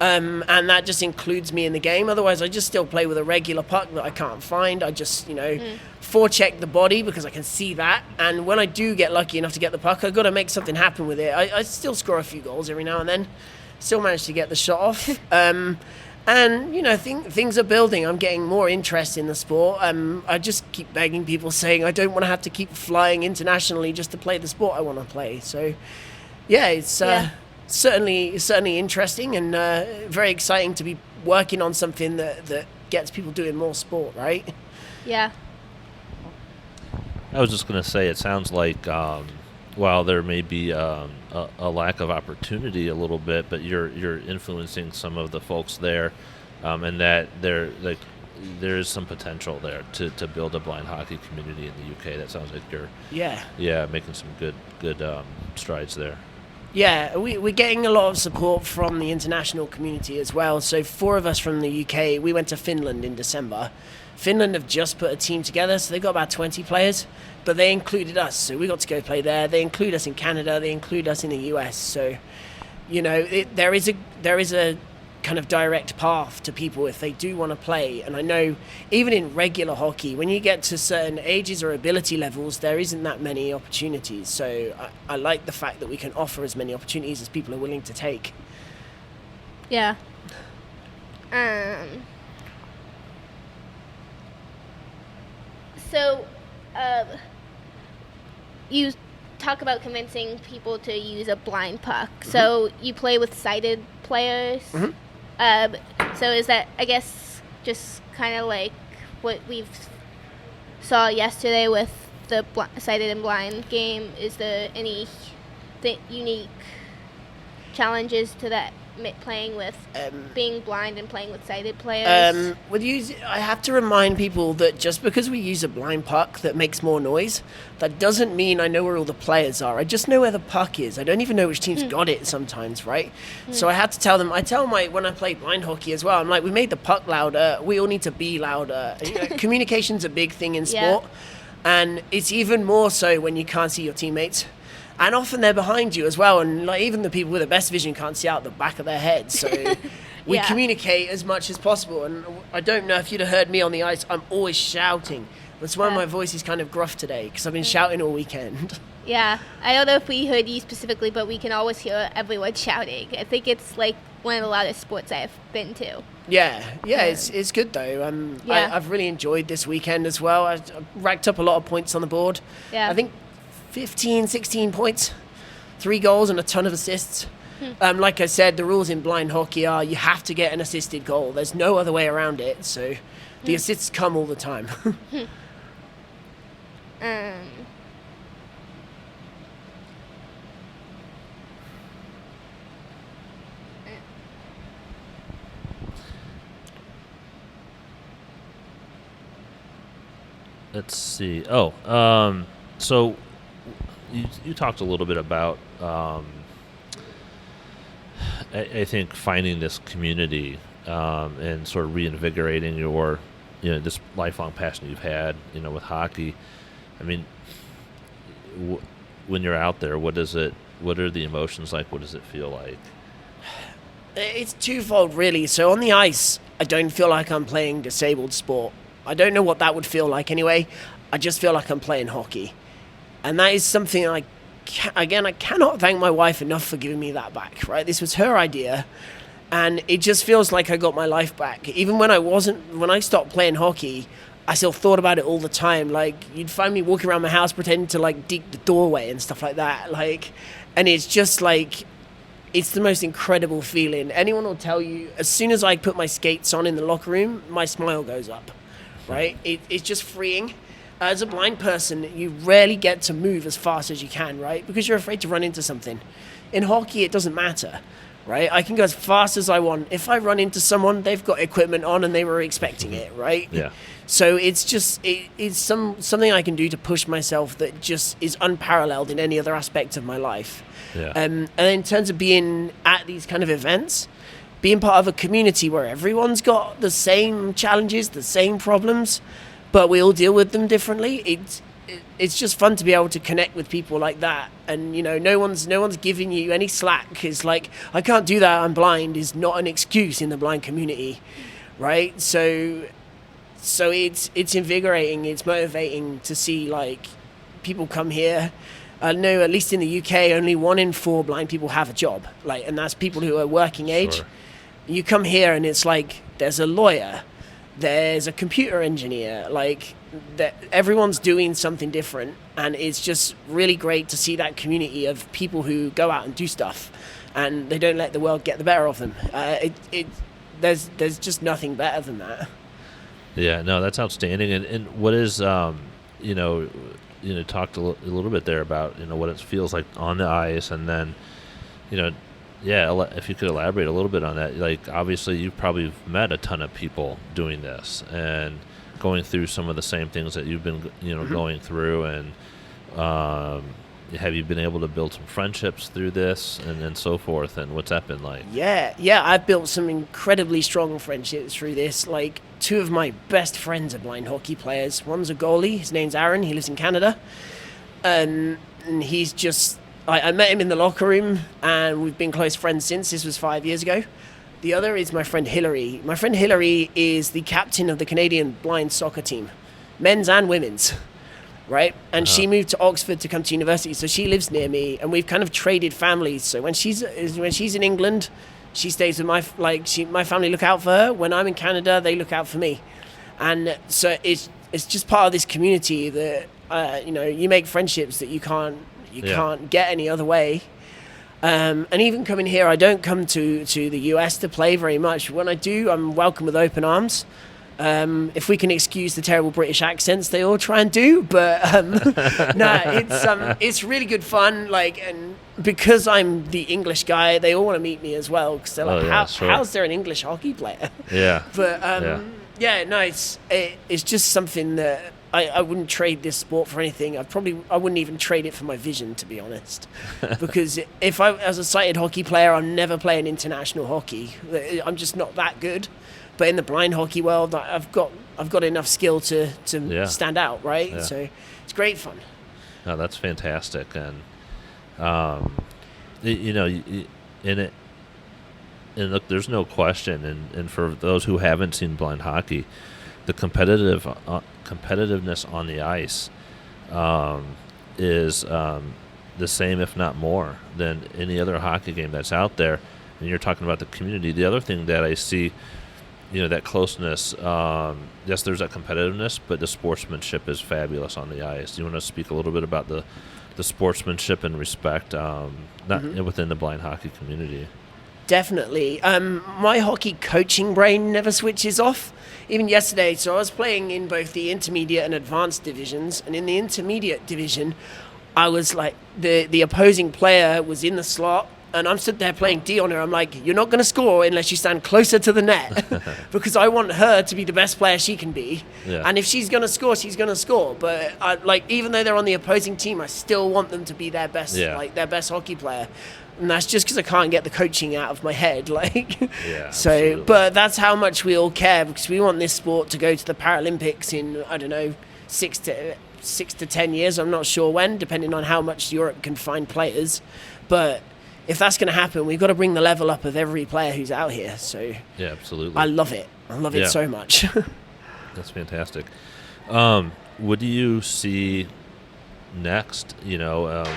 Speaker 7: And that just includes me in the game. Otherwise, I just still play with a regular puck that I can't find. I just, forecheck the body because I can see that. And when I do get lucky enough to get the puck, I've got to make something happen with it. I still score a few goals every now and then. Still manage to get the shot off. And, things are building. I'm getting more interest in the sport. I just keep begging people, saying I don't want to have to keep flying internationally just to play the sport I want to play. So, it's certainly interesting and very exciting to be working on something that gets people doing more sport, right?
Speaker 2: Yeah.
Speaker 1: I was just going to say, it sounds like while there may be a lack of opportunity a little bit, but you're influencing some of the folks there, and that there is some potential there to build a blind hockey community in the UK. That sounds like you're making some good strides there.
Speaker 7: Yeah, we're getting a lot of support from the international community as well. So 4 of us from the UK, we went to Finland in December. Finland have just put a team together, so they've got about 20 players, but they included us, so we got to go play there. They include us in Canada, they include us in the US, so, there is a kind of direct path to people if they do want to play. And I know even in regular hockey, when you get to certain ages or ability levels, there isn't that many opportunities. So I like the fact that we can offer as many opportunities as people are willing to take.
Speaker 2: Yeah. So, you talk about convincing people to use a blind puck. So you play with sighted players. So is that, I guess, just kind of like what we've saw yesterday with the sighted and blind game? Is there any unique challenges to that playing with being blind and playing with sighted players?
Speaker 7: I have to remind people that just because we use a blind puck that makes more noise, that doesn't mean I know where all the players are. I just know where the puck is. I don't even know which team's got it sometimes, right? So I had to tell them. When I play blind hockey as well, I'm like, we made the puck louder. We all need to be louder. Communication's a big thing in sport, and it's even more so when you can't see your teammates. And often they're behind you as well, and like even the people with the best vision can't see out the back of their head. So we communicate as much as possible. And I don't know if you'd have heard me on the ice. I'm always shouting. That's why my voice is kind of gruff today, because I've been shouting all weekend.
Speaker 2: Yeah, I don't know if we heard you specifically, but we can always hear everyone shouting. I think it's like one of the loudest sports I've been to.
Speaker 7: Yeah, it's good though. I've really enjoyed this weekend as well. I racked up a lot of points on the board.
Speaker 2: Yeah.
Speaker 7: I think 15, 16 points, 3 goals and a ton of assists. Like I said, the rules in blind hockey are you have to get an assisted goal. There's no other way around it. So the assists come all the time.
Speaker 1: Let's see. So you talked a little bit about I think finding this community and sort of reinvigorating your this lifelong passion you've had with hockey. I mean, when you're out there, what are the emotions like? What does it feel like?
Speaker 7: It's twofold, really. So on the ice, I don't feel like I'm playing disabled sport. I don't know what that would feel like anyway. I just feel like I'm playing hockey. And that is something I cannot thank my wife enough for giving me that back, right? This was her idea. And it just feels like I got my life back. Even when I stopped playing hockey, I still thought about it all the time. Like, you'd find me walking around my house pretending to, like, dig the doorway and stuff like that. Like, and it's just, like, it's the most incredible feeling. Anyone will tell you, as soon as I put my skates on in the locker room, my smile goes up, right? It's just freeing. As a blind person, you rarely get to move as fast as you can, right? Because you're afraid to run into something. In hockey, it doesn't matter, right? I can go as fast as I want. If I run into someone, they've got equipment on and they were expecting it, right?
Speaker 1: Yeah.
Speaker 7: So it's just, it's something I can do to push myself that just is unparalleled in any other aspect of my life.
Speaker 1: Yeah.
Speaker 7: And in terms of being at these kind of events, being part of a community where everyone's got the same challenges, the same problems, but we all deal with them differently. It's just fun to be able to connect with people like that. And, no one's giving you any slack. It's like, I can't do that, I'm blind, is not an excuse in the blind community, right? So it's invigorating, it's motivating to see, like, people come here. I know, at least in the UK, only 1 in 4 blind people have a job, like, and that's people who are working age.
Speaker 1: Sure.
Speaker 7: You come here and it's like, there's a lawyer, there's a computer engineer, like, that everyone's doing something different, and it's just really great to see that community of people who go out and do stuff, and they don't let the world get the better of them. There's just nothing better than that.
Speaker 1: Yeah, no, that's outstanding. And what is talked a little bit there about what it feels like on the ice, and then if you could elaborate a little bit on that. Like, obviously you've probably met a ton of people doing this and going through some of the same things that you've been going through, and have you been able to build some friendships through this and so forth, and what's that been like?
Speaker 7: Yeah, I've built some incredibly strong friendships through this. Like, 2 of my best friends are blind hockey players. One's a goalie, his name's Aaron, he lives in Canada, and he's just, I met him in the locker room, and we've been close friends since. This was 5 years ago. The other is my friend Hillary. My friend Hillary is the captain of the Canadian blind soccer team, men's and women's, right? And she moved to Oxford to come to university, so she lives near me, and we've kind of traded families. So when she's in England, she stays with my family look out for her. When I'm in Canada, they look out for me. And so it's just part of this community that you make friendships that you can't get any other way. And even coming here, I don't come to the US to play very much. When I do, I'm welcome with open arms. If we can excuse the terrible British accents they all try and do, but it's really good fun. Like, and because I'm the English guy, they all want to meet me as well because they're like, how's there an English hockey player?
Speaker 1: Yeah.
Speaker 7: But no, it's just something that I wouldn't trade this sport for anything. I wouldn't even trade it for my vision, to be honest. Because if I was a sighted hockey player, I'm never playing international hockey. I'm just not that good. But in the blind hockey world, I've got enough skill to stand out, right?
Speaker 1: Yeah.
Speaker 7: So it's great fun.
Speaker 1: No, that's fantastic, and and look, there's no question, and for those who haven't seen blind hockey, the competitiveness on the ice is the same, if not more, than any other hockey game that's out there. And you're talking about the community. The other thing that I see, that closeness, yes, there's that competitiveness, but the sportsmanship is fabulous on the ice. Do you want to speak a little bit about the sportsmanship and respect within the blind hockey community?
Speaker 7: Definitely. My hockey coaching brain never switches off. Even yesterday, so I was playing in both the intermediate and advanced divisions, and in the intermediate division, I was like, the opposing player was in the slot, and I'm stood there playing D on her. I'm like, you're not going to score unless you stand closer to the net because I want her to be the best player she can be. Yeah. And if she's going to score, she's going to score. But even though they're on the opposing team, I still want them to be their best, their best hockey player. And that's just because I can't get the coaching out of my head. So,
Speaker 1: absolutely.
Speaker 7: But that's how much we all care because we want this sport to go to the Paralympics in, I don't know, 6 to 10 years. I'm not sure when, depending on how much Europe can find players. But if that's going to happen, we've got to bring the level up of every player who's out here. So
Speaker 1: yeah, absolutely.
Speaker 7: I love it. I love it so much.
Speaker 1: That's fantastic. What do you see next,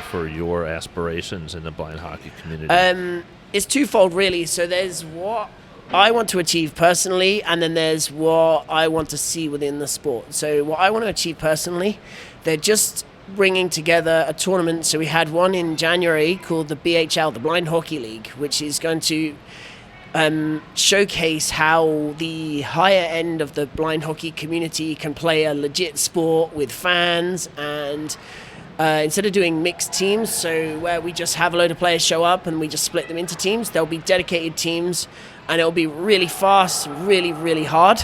Speaker 1: for your aspirations in the blind hockey community?
Speaker 7: It's twofold, really. So there's what I want to achieve personally, and then there's what I want to see within the sport. So what I want to achieve personally, they're just bringing together a tournament. So we had one in January called the BHL, the Blind Hockey League, which is going to showcase how the higher end of the blind hockey community can play a legit sport with fans. And instead of doing mixed teams, so where we just have a load of players show up and we just split them into teams, there'll be dedicated teams, and it'll be really fast, really, really hard.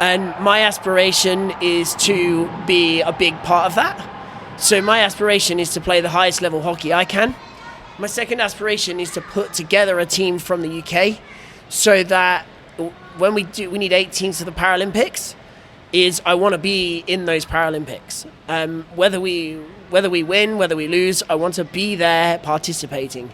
Speaker 7: And my aspiration is to be a big part of that. So my aspiration is to play the highest level hockey I can. My second aspiration is to put together a team from the UK so that when we need 8 teams for the Paralympics, I want to be in those Paralympics. Whether we win, whether we lose, I want to be there participating.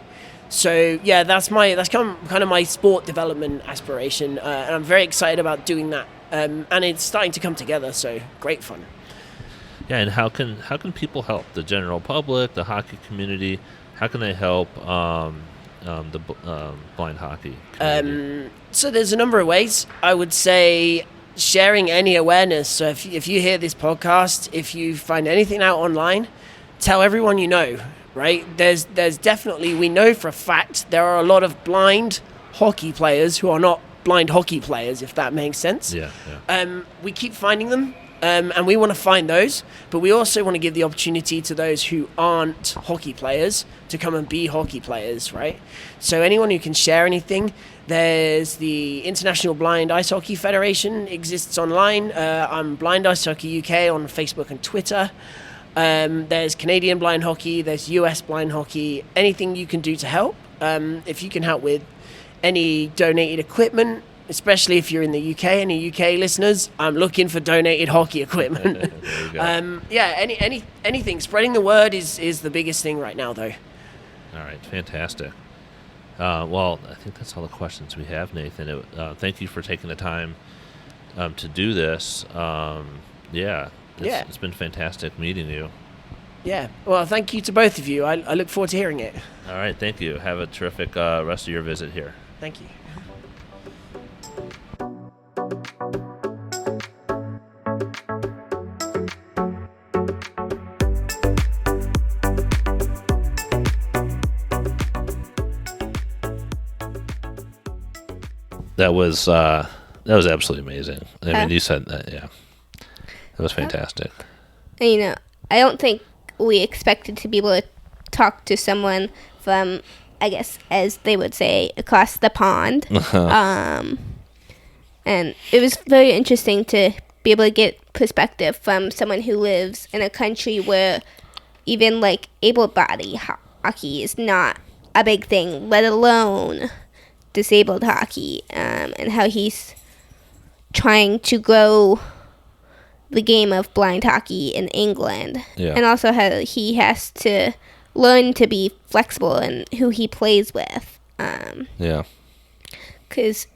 Speaker 7: So yeah, that's kind of my sport development aspiration, and I'm very excited about doing that. And it's starting to come together, so great fun.
Speaker 1: Yeah, and how can people help? The general public, the hockey community, how can they help the blind hockey community?
Speaker 7: So there's a number of ways. I would say sharing any awareness. So if you hear this podcast, if you find anything out online, tell everyone you know, right? There's definitely, we know for a fact, there are a lot of blind hockey players who are not blind hockey players, if that makes sense.
Speaker 1: Yeah.
Speaker 7: We keep finding them. And we want to find those, but we also want to give the opportunity to those who aren't hockey players to come and be hockey players, right? So anyone who can share anything, there's the International Blind Ice Hockey Federation exists online. I'm Blind Ice Hockey UK on Facebook and Twitter. There's Canadian Blind Hockey, there's US Blind Hockey, anything you can do to help. If you can help with any donated equipment, especially if you're in the UK, any UK listeners, I'm looking for donated hockey equipment. Anything. Spreading the word is the biggest thing right now, though.
Speaker 1: All right, fantastic. Well, I think that's all the questions we have, Nathan. Thank you for taking the time to do this. It's been fantastic meeting you.
Speaker 7: Yeah, well, thank you to both of you. I look forward to hearing it.
Speaker 1: All right, thank you. Have a terrific rest of your visit here.
Speaker 7: Thank you.
Speaker 1: That was absolutely amazing. I mean, you said that, yeah. That was fantastic.
Speaker 2: I don't think we expected to be able to talk to someone from, I guess, as they would say, across the pond. And it was very interesting to be able to get perspective from someone who lives in a country where even like able-bodied hockey is not a big thing, let alone disabled hockey, and how he's trying to grow the game of blind hockey in England.
Speaker 1: Yeah.
Speaker 2: And also how he has to learn to be flexible in who he plays with.
Speaker 1: Yeah.
Speaker 2: Because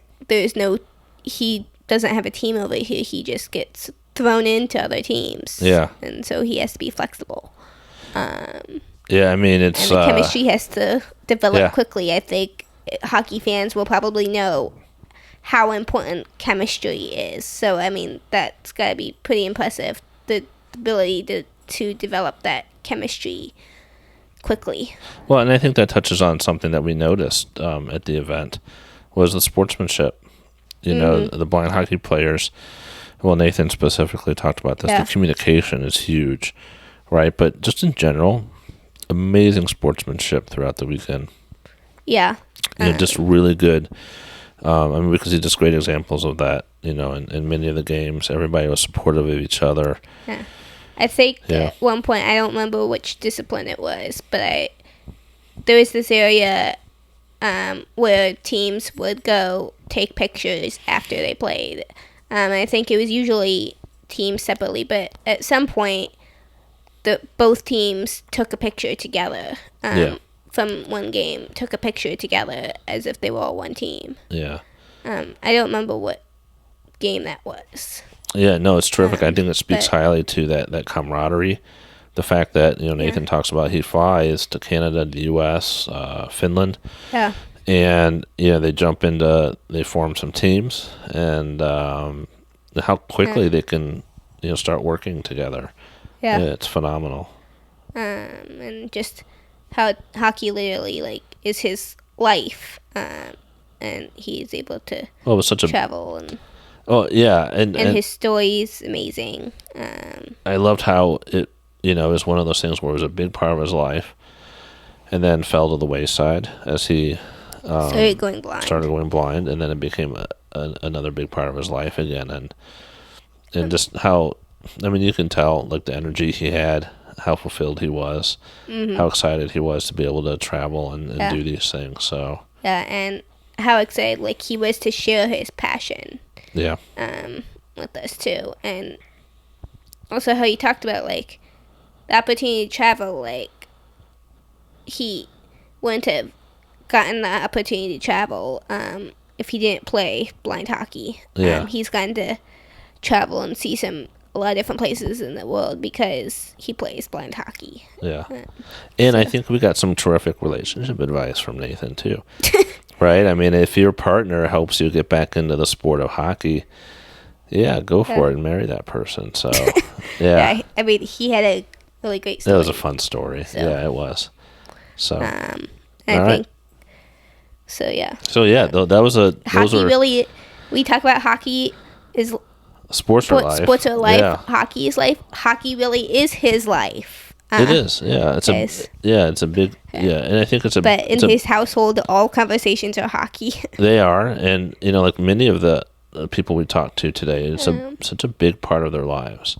Speaker 2: he doesn't have a team over here. He just gets thrown into other teams.
Speaker 1: Yeah.
Speaker 2: And so he has to be flexible.
Speaker 1: Yeah, I mean, it's...
Speaker 2: And the chemistry has to develop
Speaker 1: yeah.
Speaker 2: quickly. I think hockey fans will probably know how important chemistry is. So, I mean, that's got to be pretty impressive, the ability to develop that chemistry quickly.
Speaker 1: Well, and I think that touches on something that we noticed at the event, was the sportsmanship. You know, the blind hockey players, well, Nathan specifically talked about this, the communication is huge, right? But just in general, amazing sportsmanship throughout the weekend.
Speaker 2: Yeah.
Speaker 1: You know, just really good. I mean, because he just great examples of that, you know, in many of the games. Everybody was supportive of each other.
Speaker 2: Yeah. I think at one point, I don't remember which discipline it was, but there was this area where teams would go take pictures after they played. I think it was usually teams separately, but at some point, both teams took a picture together from one game, took a picture together as if they were all one team.
Speaker 1: Yeah.
Speaker 2: I don't remember what game that was.
Speaker 1: Yeah, no, it's terrific. I think it speaks highly to that camaraderie. The fact that, you know, Nathan talks about he flies to Canada, the U.S., Finland.
Speaker 2: Yeah.
Speaker 1: And, you know, they form some teams, and how quickly they can, you know, start working together.
Speaker 2: Yeah.
Speaker 1: It's phenomenal.
Speaker 2: And just how hockey literally, like, is his life. And he's able to travel. And his story is amazing.
Speaker 1: I loved how it, you know, is one of those things where it was a big part of his life and then fell to the wayside as he started going blind, and then it became another big part of his life again. And just how, I mean, you can tell, like, the energy he had, how fulfilled he was, how excited he was to be able to travel and do these things. So
Speaker 2: and how excited, like, he was to share his passion with us too. And also how he talked about, like, the opportunity to travel. Like, he wouldn't have gotten the opportunity to travel if he didn't play blind hockey. He's gotten to travel and see a lot of different places in the world because he plays blind hockey. And
Speaker 1: I think we got some terrific relationship advice from Nathan too. Right? I mean, if your partner helps you get back into the sport of hockey, go for it and marry that person. So,
Speaker 2: I mean, he had a really great story.
Speaker 1: It was a fun story. So. Yeah, it was. So,
Speaker 2: that
Speaker 1: was
Speaker 2: hockey really, we talk about hockey is
Speaker 1: sports are life.
Speaker 2: Sports are life. Yeah. Hockey is life. Hockey really is his life.
Speaker 1: It is, it's a big, and I think it's a.
Speaker 2: But in his household, all conversations are hockey.
Speaker 1: They are, and you know, like many of the people we talked to today, it's such a big part of their lives.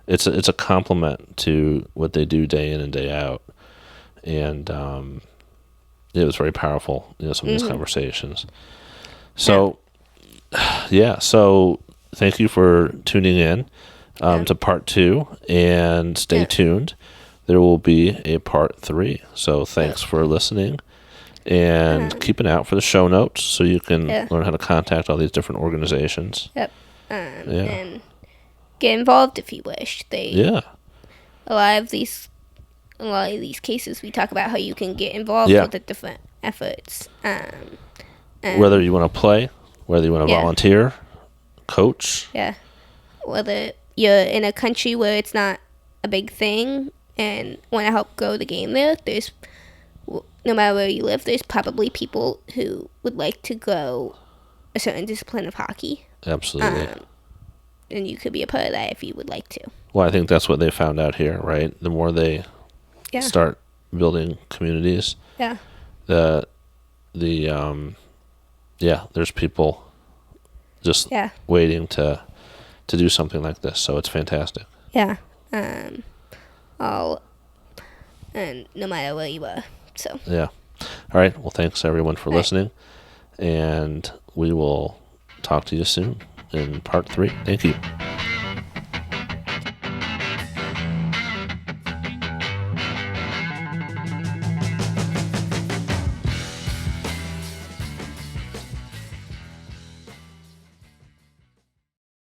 Speaker 1: It's a compliment to what they do day in and day out, and it was very powerful. You know, some of these conversations. So, so thank you for tuning in to part 2, and stay tuned. There will be a part 3. So thanks for listening, and keep an eye out for the show notes so you can learn how to contact all these different organizations.
Speaker 2: And get involved if you wish. A lot of these cases, we talk about how you can get involved with the different efforts.
Speaker 1: Whether you want to play, whether you want to volunteer, coach.
Speaker 2: Whether you're in a country where it's not a big thing and want to help grow the game there, no matter where you live, there's probably people who would like to grow a certain discipline of hockey.
Speaker 1: Absolutely.
Speaker 2: And you could be a part of that if you would like to.
Speaker 1: Well, I think that's what they found out here, right? The more they start building communities.
Speaker 2: Yeah.
Speaker 1: There's people just waiting to do something like this. So it's fantastic.
Speaker 2: Yeah. And no matter where you are. So.
Speaker 1: Yeah. All right. Well, thanks everyone for listening, and we will talk to you soon in part 3. Thank you.